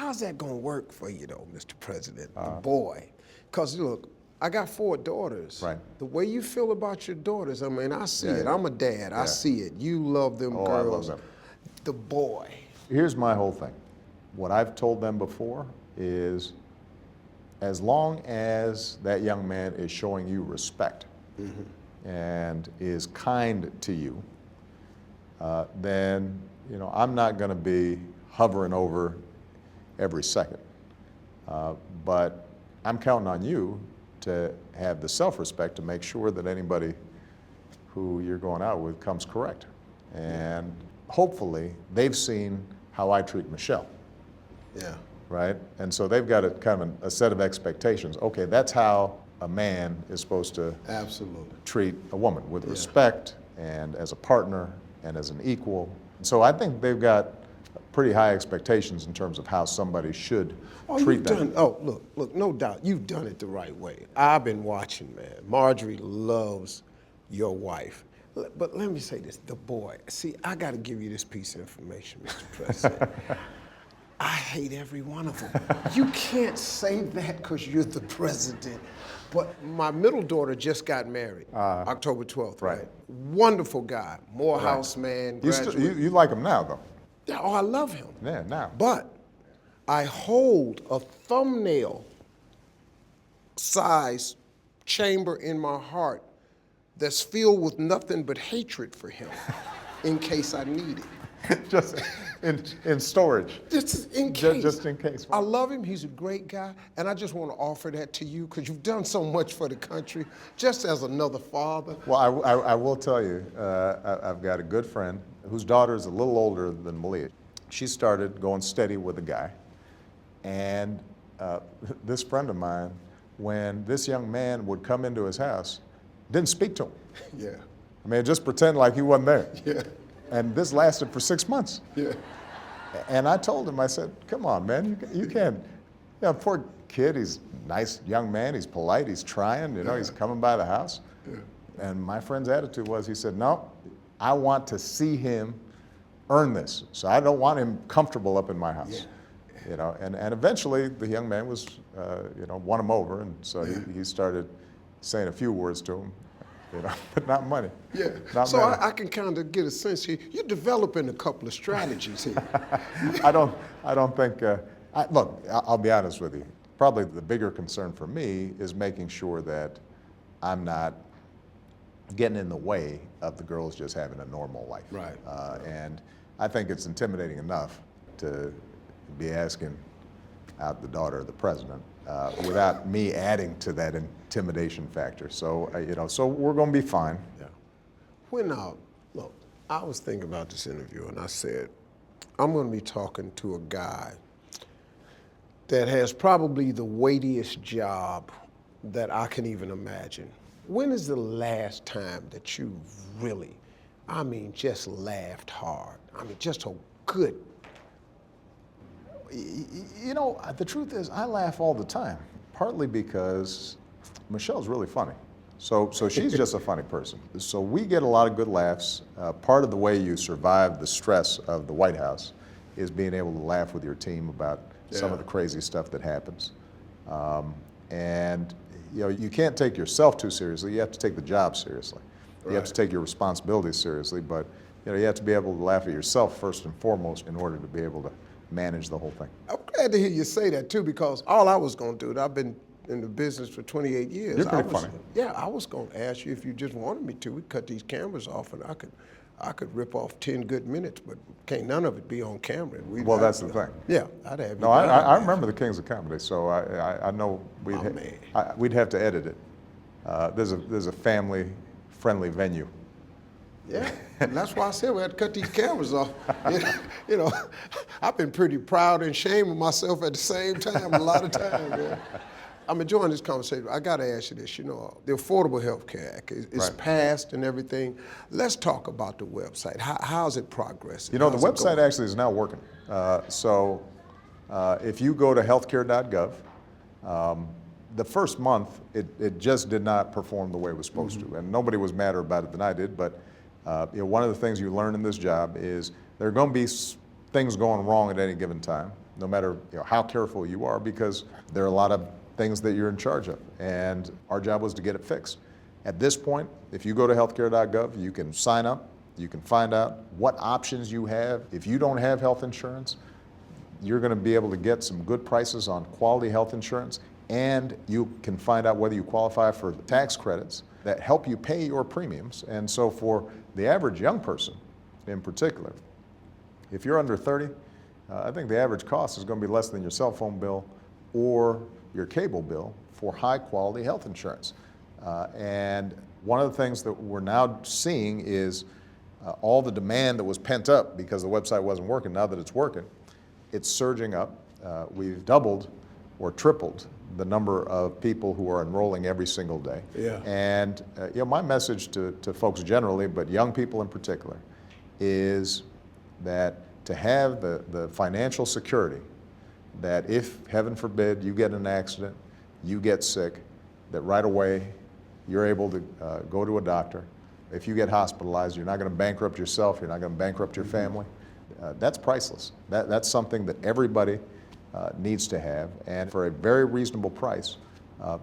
how's that gonna work for you though, Mr. President, the boy? Because look, I got 4 daughters. Right. The way you feel about your daughters, I mean, I see it. Yeah. I'm a dad, I Yeah. see it. You love them Oh, I love girls. them. The boy. Here's my whole thing. What I've told them before is, as long as that young man is showing you respect and is kind to you, then I'm not going to be hovering over every second. But I'm counting on you to have the self-respect to make sure that anybody who you're going out with comes correct. And hopefully they've seen how I treat Michelle. Yeah. Right? And so they've got a set of expectations. Okay, that's how a man is supposed to Absolutely. treat a woman, with respect and as a partner and as an equal. So I think they've got pretty high expectations in terms of how somebody should treat them. Look, no doubt, you've done it the right way. I've been watching, man. Marjorie loves your wife. But let me say this, the boy. See, I got to give you this piece of information, Mr. President. I hate every one of them. You can't say that because you're the president. But my middle daughter just got married, October 12th, right? Wonderful guy, Morehouse man, graduate. You like him now, though? Yeah, I love him. Yeah, now. But I hold a thumbnail size chamber in my heart that's filled with nothing but hatred for him in case I need it. Just in storage. Just in case. Just in case. I love him. He's a great guy. And I just want to offer that to you because you've done so much for the country, just as another father. Well, I will tell you, I've got a good friend whose daughter is a little older than Malia. She started going steady with a guy. And this friend of mine, when this young man would come into his house, didn't speak to him. Yeah. I mean, just pretend like he wasn't there. Yeah. And this lasted for 6 months. Yeah. And I told him, I said, come on, man, you can't, poor kid, he's a nice young man, he's polite, he's trying, he's coming by the house. Yeah. And my friend's attitude was, he said, no, I want to see him earn this. So I don't want him comfortable up in my house. Yeah. And eventually the young man was, won him over, and so he started saying a few words to him. But not money. Yeah. Not so money. I can kind of get a sense here. You're developing a couple of strategies here. I don't think. Look, I'll be honest with you. Probably the bigger concern for me is making sure that I'm not getting in the way of the girls just having a normal life. Right. And I think it's intimidating enough to be asking out the daughter of the president without me adding to that intimidation factor. So, so we're going to be fine. Yeah. Look, I was thinking about this interview and I said, I'm going to be talking to a guy that has probably the weightiest job that I can even imagine. When is the last time that you really, just laughed hard? Just a good. The truth is, I laugh all the time, partly because Michelle's really funny. So she's just a funny person. So we get a lot of good laughs. Part of the way you survive the stress of the White House is being able to laugh with your team about some of the crazy stuff that happens. And you can't take yourself too seriously. You have to take the job seriously. Right. You have to take your responsibilities seriously, but you have to be able to laugh at yourself first and foremost in order to be able to manage the whole thing. I'm glad to hear you say that too, because all I was going to do, I've been in the business for 28 years. You're pretty funny. Yeah, I was going to ask you if you just wanted me to. We'd cut these cameras off and I could rip off 10 good minutes, but can't none of it be on camera. Well, that's the thing. Yeah, I'd have you. No, I remember the Kings of Comedy, so I know we'd have to edit it. There's a family-friendly venue. Yeah, and that's why I said we had to cut these cameras off. I've been pretty proud and ashamed of myself at the same time a lot of times, man. I'm enjoying this conversation. I got to ask you this. The Affordable Health Care Act is passed and everything. Let's talk about the website. How's it progressing? The website actually is now working. So if you go to healthcare.gov, the first month it just did not perform the way it was supposed to, and nobody was madder about it than I did. But one of the things you learn in this job is there are going to be things going wrong at any given time. no matter how careful you are, because there are a lot of things that you're in charge of, and our job was to get it fixed. At this point, if you go to healthcare.gov, you can sign up, you can find out what options you have. If you don't have health insurance, you're going to be able to get some good prices on quality health insurance, and you can find out whether you qualify for tax credits that help you pay your premiums. And so for the average young person in particular, if you're under 30, I think the average cost is going to be less than your cell phone bill or your cable bill for high quality health insurance. And one of the things that we're now seeing is all the demand that was pent up because the website wasn't working. Now that it's working, it's surging up. We've doubled or tripled the number of people who are enrolling every single day. Yeah. And my message to folks generally, but young people in particular, is that to have the financial security that if, heaven forbid, you get in an accident, you get sick, that right away you're able to go to a doctor. If you get hospitalized, you're not going to bankrupt yourself, you're not going to bankrupt your family. That's priceless. That's something that everybody needs to have, and for a very reasonable price,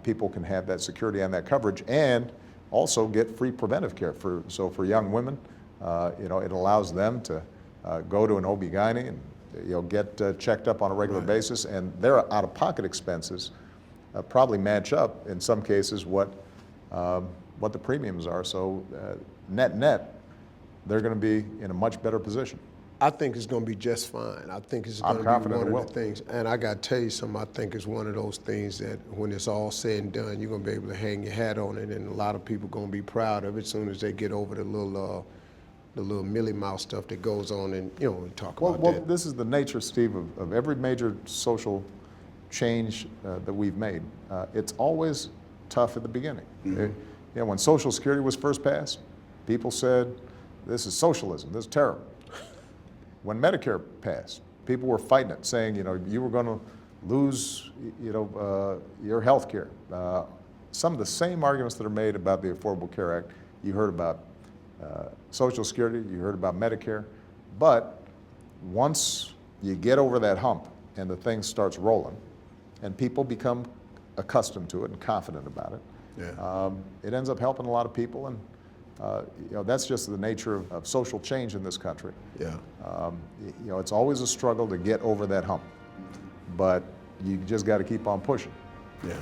people can have that security and that coverage, and also get free preventive care. So for young women, it allows them to go to an OB-GYN and get checked up on a regular basis, and their out-of-pocket expenses probably match up in some cases what the premiums are. So net, they're going to be in a much better position. I think it's going to be just fine. I think it's going to be one of the things, and I got to tell you something, I think it's one of those things that when it's all said and done, you're going to be able to hang your hat on it, and a lot of people are going to be proud of it as soon as they get over the little Millie Mouse stuff that goes on, and we talk about that. Well, this is the nature, Steve, of every major social change that we've made. It's always tough at the beginning. Mm-hmm. When Social Security was first passed, people said, this is socialism, this is terrible. When Medicare passed, people were fighting it, saying, you were going to lose, your health care. Some of the same arguments that are made about the Affordable Care Act, you heard about Social Security, you heard about Medicare, but once you get over that hump and the thing starts rolling, and people become accustomed to it and confident about it, it ends up helping a lot of people, and that's just the nature of social change in this country. Yeah. It's always a struggle to get over that hump, but you just got to keep on pushing. Yeah.